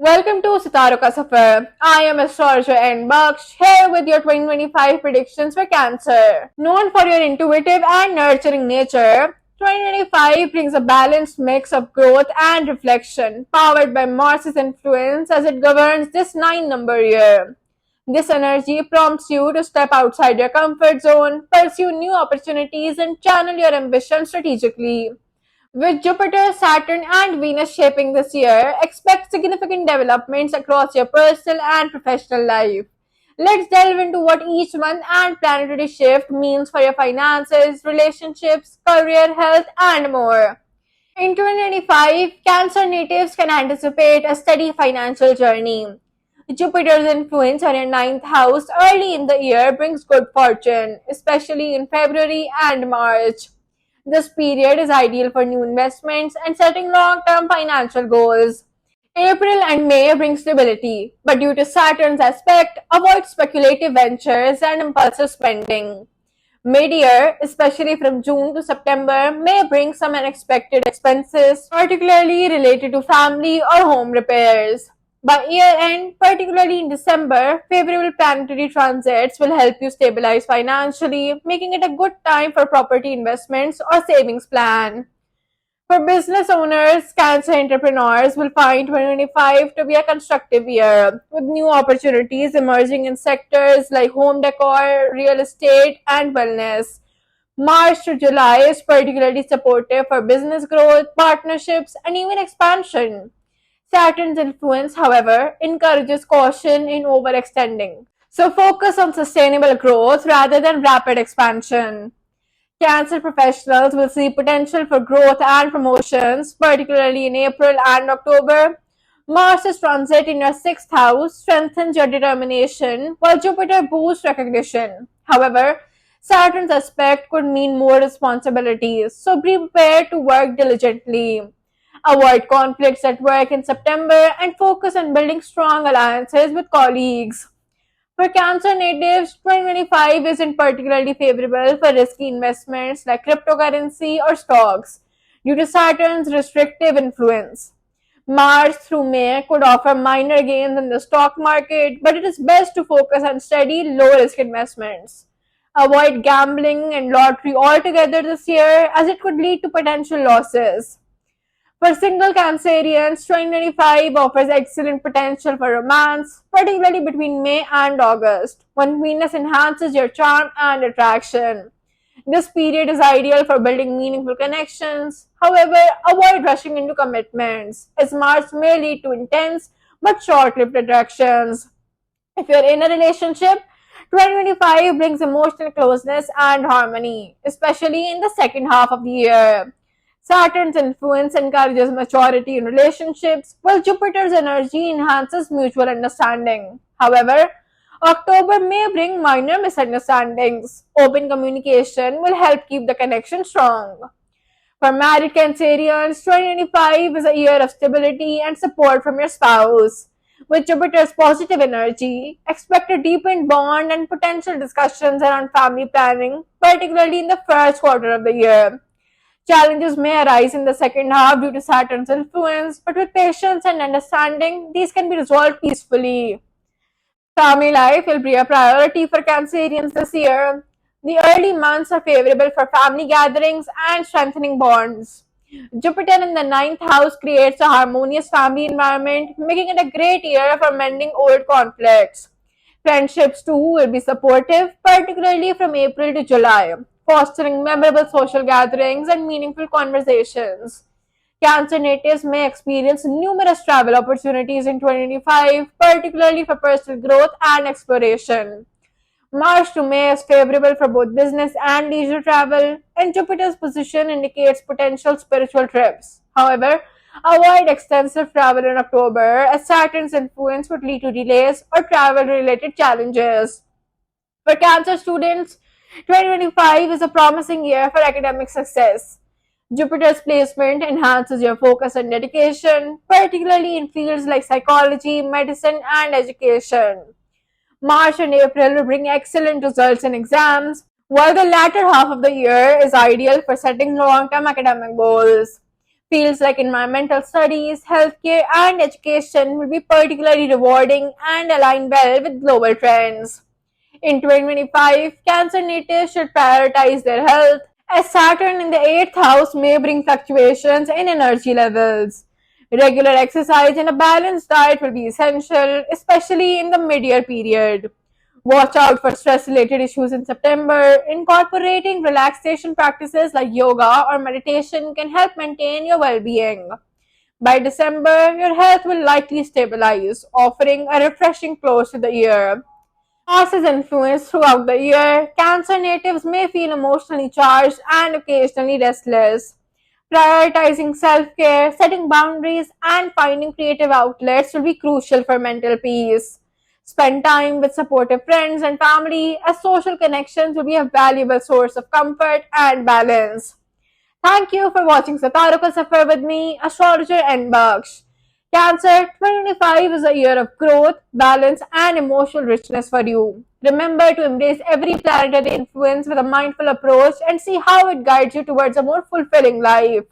Welcome to Sitaro Ka Safar. I am astrologer N. Baksh here with your 2025 predictions for Cancer. Known for your intuitive and nurturing nature, 2025 brings a balanced mix of growth and reflection, powered by Mars's influence as it governs this 9-number year. This energy prompts you to step outside your comfort zone, pursue new opportunities, and channel your ambition strategically. With Jupiter, Saturn, and Venus shaping this year, expect significant developments across your personal and professional life. Let's delve into what each month and planetary shift means for your finances, relationships, career, health, and more. In 2025, Cancer natives can anticipate a steady financial journey. Jupiter's influence on your ninth house early in the year brings good fortune, especially in February and March. This period is ideal for new investments and setting long-term financial goals. April and May bring stability, but due to Saturn's aspect, avoid speculative ventures and impulsive spending. Mid-year, especially from June to September, may bring some unexpected expenses, particularly related to family or home repairs. By year-end, particularly in December, favorable planetary transits will help you stabilize financially, making it a good time for property investments or savings plan. For business owners, Cancer entrepreneurs will find 2025 to be a constructive year, with new opportunities emerging in sectors like home decor, real estate, and wellness. March to July is particularly supportive for business growth, partnerships, and even expansion. Saturn's influence, however, encourages caution in overextending. So focus on sustainable growth rather than rapid expansion. Cancer professionals will see potential for growth and promotions, particularly in April and October. Mars's transit in your sixth house strengthens your determination, while Jupiter boosts recognition. However, Saturn's aspect could mean more responsibilities, so be prepared to work diligently. Avoid conflicts at work in September and focus on building strong alliances with colleagues. For Cancer natives, 2025 isn't particularly favorable for risky investments like cryptocurrency or stocks due to Saturn's restrictive influence. March through May could offer minor gains in the stock market, but it is best to focus on steady, low-risk investments. Avoid gambling and lottery altogether this year as it could lead to potential losses. For single Cancerians, 2025 offers excellent potential for romance, particularly between May and August, when Venus enhances your charm and attraction. This period is ideal for building meaningful connections. However, avoid rushing into commitments, as Mars may lead to intense but short-lived attractions. If you're in a relationship, 2025 brings emotional closeness and harmony, especially in the second half of the year. Saturn's influence encourages maturity in relationships, while Jupiter's energy enhances mutual understanding. However, October may bring minor misunderstandings. Open communication will help keep the connection strong. For married Cancerians, 2025 is a year of stability and support from your spouse. With Jupiter's positive energy, expect a deepened bond and potential discussions around family planning, particularly in the first quarter of the year. Challenges may arise in the second half due to Saturn's influence, but with patience and understanding, these can be resolved peacefully. Family life will be a priority for Cancerians this year. The early months are favorable for family gatherings and strengthening bonds. Jupiter in the ninth house creates a harmonious family environment, making it a great year for mending old conflicts. Friendships too will be supportive, particularly from April to July, fostering memorable social gatherings and meaningful conversations. Cancer natives may experience numerous travel opportunities in 2025, particularly for personal growth and exploration. March to May is favorable for both business and leisure travel, and Jupiter's position indicates potential spiritual trips. However, avoid extensive travel in October as Saturn's influence would lead to delays or travel related challenges. For Cancer students, 2025 is a promising year for academic success. Jupiter's placement enhances your focus and dedication, particularly in fields like psychology, medicine, and education. March and April will bring excellent results in exams, while the latter half of the year is ideal for setting long-term academic goals. Fields like environmental studies, healthcare, and education will be particularly rewarding and align well with global trends. In 2025, Cancer natives should prioritize their health, as Saturn in the 8th house may bring fluctuations in energy levels. Regular exercise and a balanced diet will be essential, especially in the mid-year period. Watch out for stress-related issues in September. Incorporating relaxation practices like yoga or meditation can help maintain your well-being. By December, your health will likely stabilize, offering a refreshing close to the year. Mars's influence throughout the year, Cancer natives may feel emotionally charged and occasionally restless. Prioritizing self-care, setting boundaries, and finding creative outlets will be crucial for mental peace. Spend time with supportive friends and family, as social connections will be a valuable source of comfort and balance. Thank you for watching Satarukal Safar with me, astrologer and Baksh. Cancer 2025 is a year of growth, balance, and emotional richness for you. Remember to embrace every planetary influence with a mindful approach and see how it guides you towards a more fulfilling life.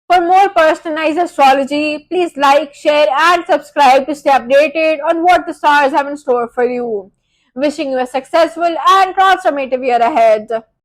For more personalized astrology, please like, share, and subscribe to stay updated on what the stars have in store for you. Wishing you a successful and transformative year ahead.